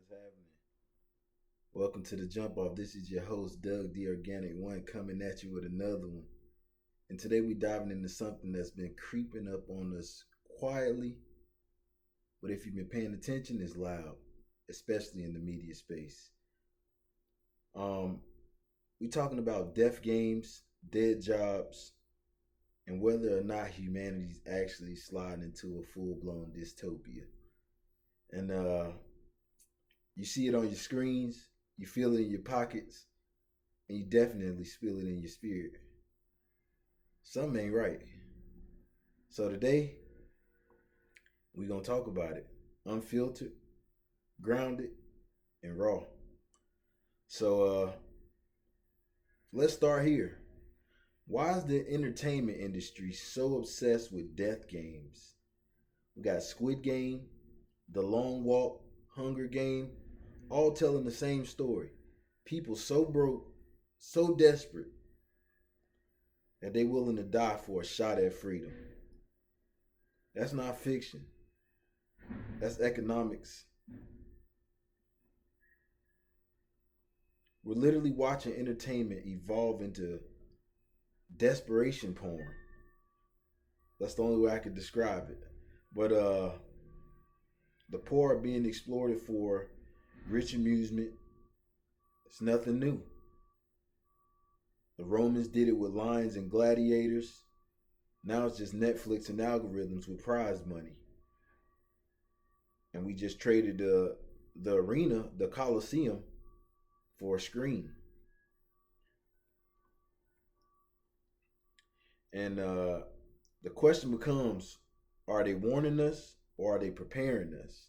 happening? Welcome to the Jump Off. This is your host, Doug, the Organic One, coming at you with another one. And today we're diving into something that's been creeping up on us quietly, but if you've been paying attention, it's loud, especially in the media space. Um, we're talking about death games, dead jobs, and whether or not humanity's actually sliding into a full-blown dystopia. And you see it on your screens, you feel it in your pockets, and you definitely feel it in your spirit. Something ain't right. So today, we're going to talk about it. Unfiltered, grounded, and raw. So let's start here. Why is the entertainment industry so obsessed with death games? We got Squid Game, The Long Walk, Hunger Game, all telling the same story. People so broke, so desperate, that they willing to die for a shot at freedom. That's not fiction. That's economics. We're literally watching entertainment evolve into desperation porn. That's the only way I could describe it. But the poor are being exploited for rich amusement. It's nothing new. The Romans did it with lions and gladiators. Now it's just Netflix and algorithms with prize money. And we just traded the arena, the Coliseum, for a screen. And the question becomes, are they warning us or are they preparing us?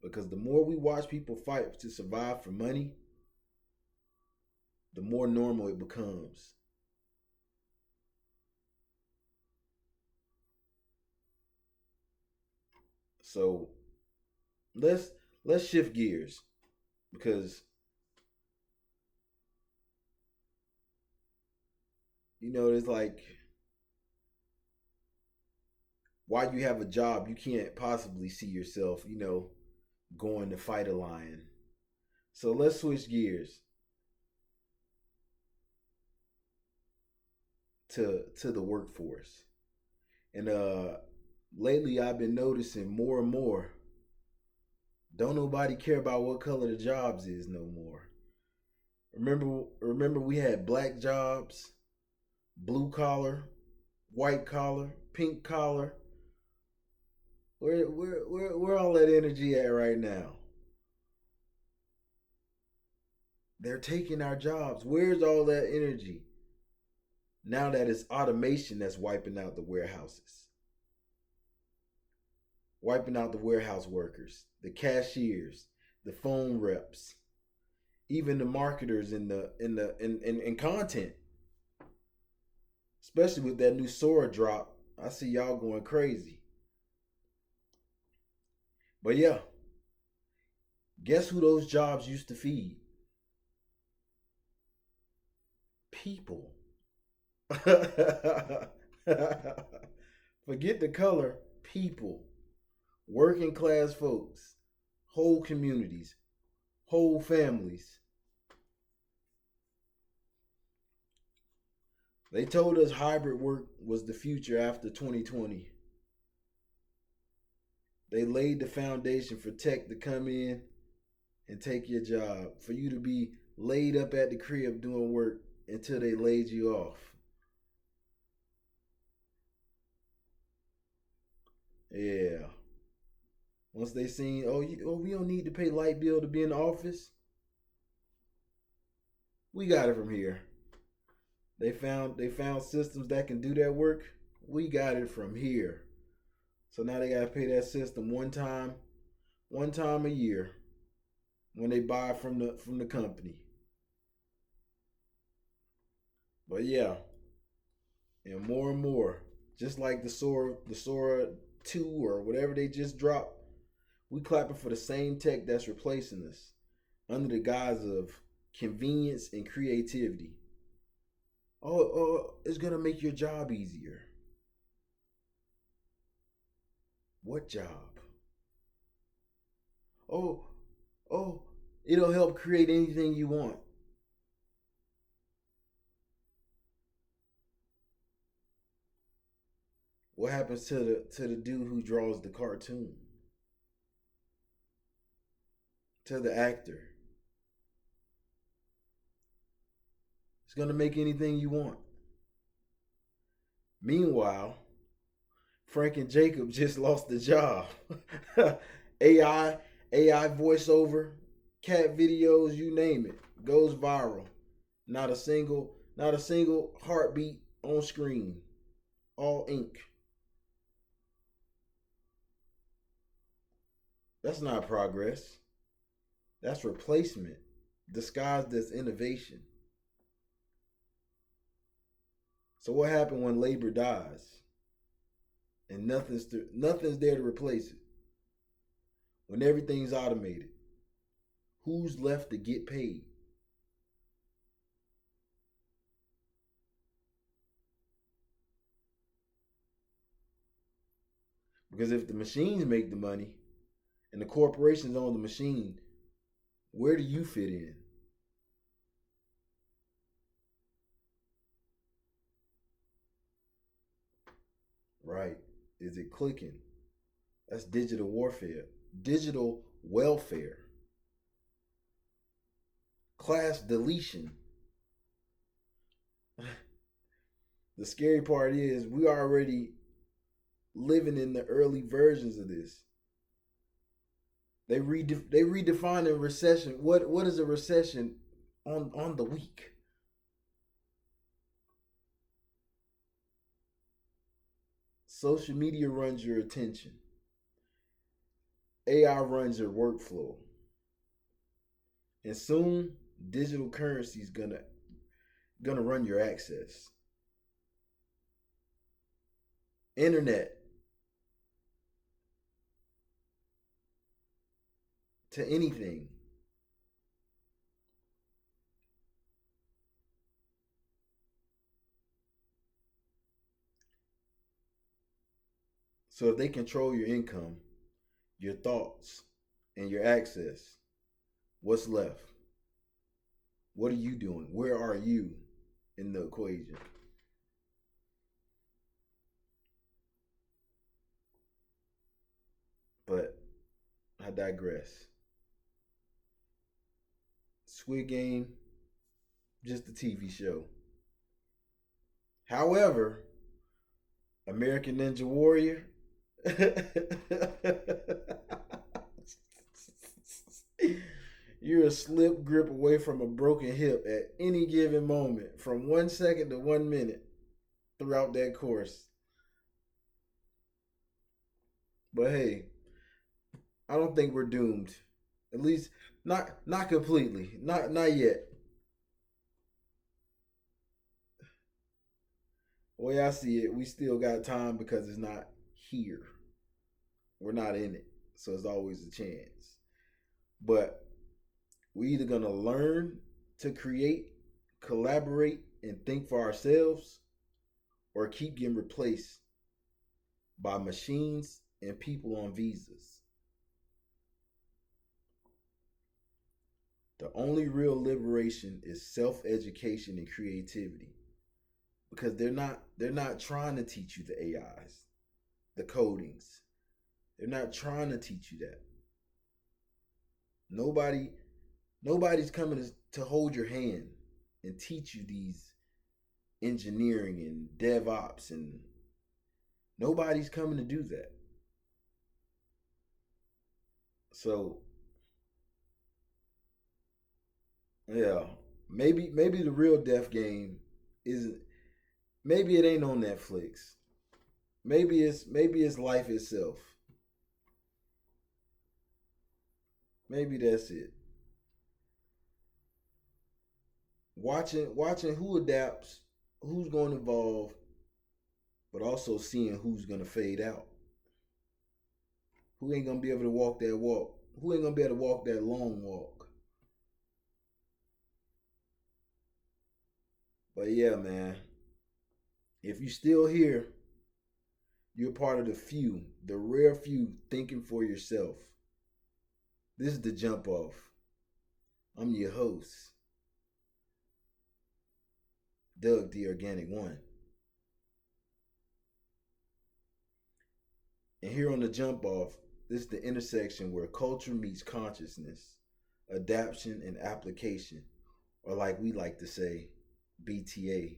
Because the more we watch people fight to survive for money, the more normal it becomes. So let's shift gears because it's like while you have a job, you can't possibly see yourself, going to fight a lion. So let's switch gears to the workforce. And lately I've been noticing more and more, don't nobody care about what color the jobs is no more. Remember we had black jobs, blue collar, white collar, pink collar. Where all that energy at right now? They're taking our jobs. Where's all that energy? Now that it's automation that's wiping out the warehouses. Wiping out the warehouse workers, the cashiers, the phone reps, even the marketers in content. Especially with that new Sora drop, I see y'all going crazy. But yeah, guess who those jobs used to feed? People. Forget the color, people. Working class folks, whole communities, whole families. They told us hybrid work was the future after 2020. They laid the foundation for tech to come in and take your job, for you to be laid up at the crib doing work until they laid you off. Yeah. Once they seen, we don't need to pay light bill to be in the office. We got it from here. They found systems that can do that work. We got it from here. So now they gotta pay that system one time a year when they buy from the company. But yeah, and more, just like the Sora 2 or whatever they just dropped, we clapping for the same tech that's replacing us under the guise of convenience and creativity. Oh, it's gonna make your job easier. What job? Oh, Oh, it'll help create anything you want. What happens to the dude who draws the cartoon? To the actor? It's gonna make anything you want. Meanwhile, Frank and Jacob just lost the job. AI, AI voiceover, cat videos, you name it, goes viral. Not a single heartbeat on screen. All ink. That's not progress. That's replacement disguised as innovation. So what happened when labor dies and nothing's there to replace it? When everything's automated, who's left to get paid? Because if the machines make the money and the corporations own the machine, where do you fit in? Right. Is it clicking? That's digital warfare. Digital welfare. Class deletion. The scary part is we already living in the early versions of this. They redefine a recession. What is a recession on the week? Social media runs your attention. AI runs your workflow. And soon digital currency is gonna run your access. Internet to anything. So if they control your income, your thoughts, and your access, what's left? What are you doing? Where are you in the equation? But I digress. Squid Game, just a TV show. However, American Ninja Warrior, you're a slip grip away from a broken hip at any given moment, from 1 second to 1 minute throughout that course. But hey, I don't think we're doomed. At least not completely. Not yet. The way I see it, we still got time because it's not here. We're not in it. So it's always a chance. But we're either gonna learn to create, collaborate, and think for ourselves, or keep getting replaced by machines and people on visas. The only real liberation is self-education and creativity. Because they're not trying to teach you the AIs, the codings. They're not trying to teach you that. Nobody nobody's coming to hold your hand and teach you these engineering and DevOps, and nobody's coming to do that. So yeah, maybe the real death game isn't. Maybe it ain't on Netflix. Maybe it's life itself. Maybe that's it. Watching who adapts, who's going to evolve, but also seeing who's going to fade out. Who ain't going to be able to walk that walk? Who ain't going to be able to walk that long walk? But yeah, man, if you still here, you're part of the few, the rare few thinking for yourself. This is the jump off. I'm your host, Doug the Organic One. And here on the jump off, this is the intersection where culture meets consciousness, adaptation and application, or like we like to say, BTA.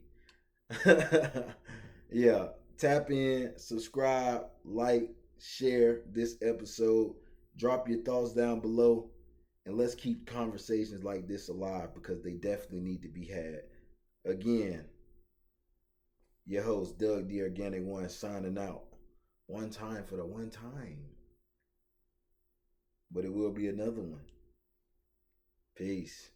Yeah, tap in, subscribe, like, share this episode, drop your thoughts down below, and let's keep conversations like this alive because they definitely need to be had. Again, your host, Doug the Organic One, signing out. One time for the one time. But it will be another one. Peace.